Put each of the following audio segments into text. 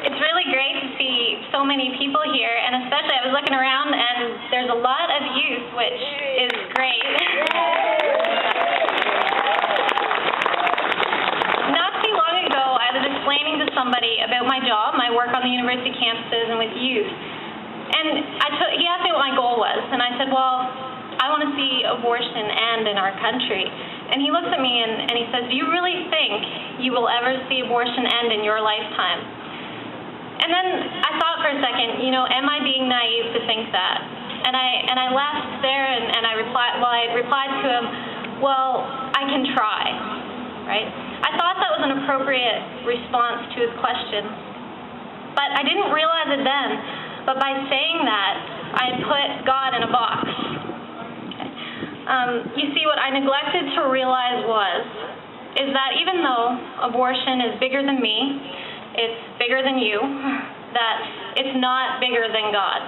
It's really great to see so many people here, and especially I was looking around and there's a lot of youth, which is great. Not too long ago, I was explaining to somebody about my job, my work on the university campuses and with youth. And he asked me what my goal was, and I said, well, I want to see abortion end in our country. And he looks at me and he says, do you really think you will ever see abortion end in your lifetime? And then I thought for a second, am I being naive to think that? And I left there and I replied to him, well, I can try, right? I thought that was an appropriate response to his question. But I didn't realize it then. But by saying that, I had put God in a box. You see, what I neglected to realize is that even though abortion is bigger than me, it's bigger than you, that it's not bigger than God.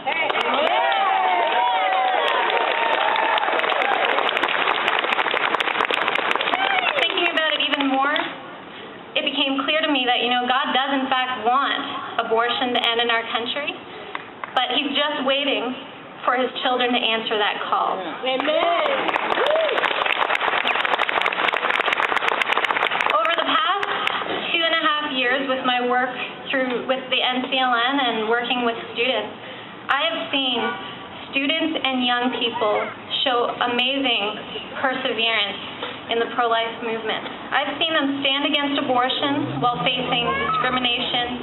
Thinking about it even more, it became clear to me that, God does in fact want abortion to end in our country, but He's just waiting for His children to answer that call. Amen. With my work with the NCLN and working with students, I have seen students and young people show amazing perseverance in the pro-life movement. I've seen them stand against abortion while facing discrimination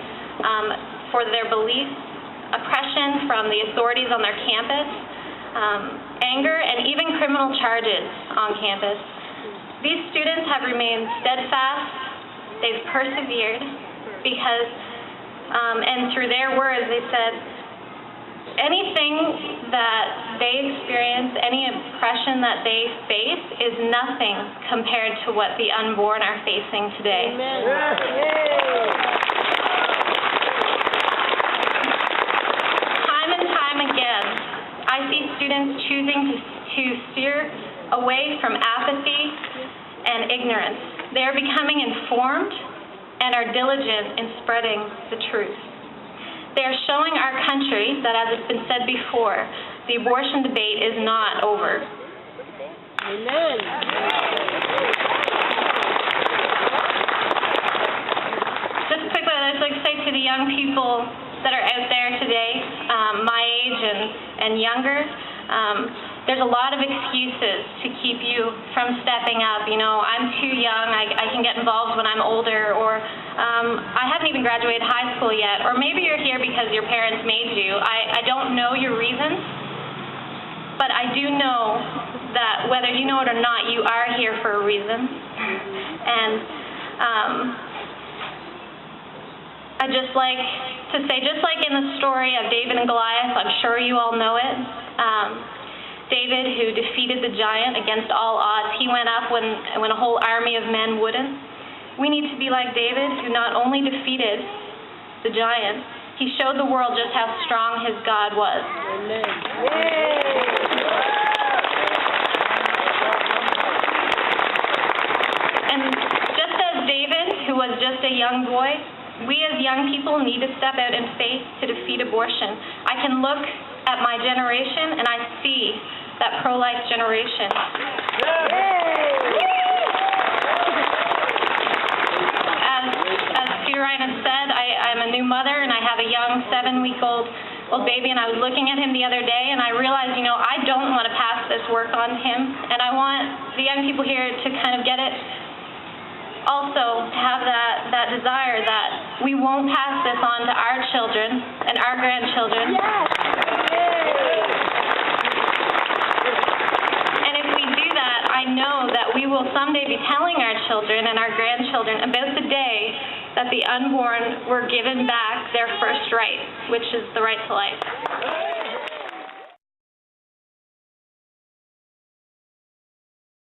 for their beliefs, oppression from the authorities on their campus, anger, and even criminal charges on campus. These students have remained steadfast. They've persevered because, and through their words, they said, anything that they experience, any oppression that they face is nothing compared to what the unborn are facing today. Amen. Time and time again, I see students choosing to steer away from apathy and ignorance. They are becoming informed and are diligent in spreading the truth. They are showing our country that, as it's been said before, the abortion debate is not over. Amen. Just quickly, I'd like to say to the young people that are out there today, my age and younger, there's a lot of excuses to keep you from stepping up. I'm too young, I can get involved when I'm older, or I haven't even graduated high school yet, or maybe you're here because your parents made you. I don't know your reasons, but I do know that whether you know it or not, you are here for a reason. And I'd just like to say, just like in the story of David and Goliath, I'm sure you all know it, David, who defeated the giant against all odds, he went up when a whole army of men wouldn't. We need to be like David, who not only defeated the giant, he showed the world just how strong his God was. Amen. And just as David, who was just a young boy, we as young people need to step out in faith to defeat abortion. I can look at my generation and I see that pro-life generation. As Peter Ryan has said, I'm a new mother and I have a young 7-week-old baby, and I was looking at him the other day and I realized, I don't want to pass this work on to him, and I want the young people here to kind of get it. Also, to have that desire that we won't pass this on to our children and our grandchildren. Yes. And if we do that, I know that we will someday be telling our children and our grandchildren about the day that the unborn were given back their first right, which is the right to life.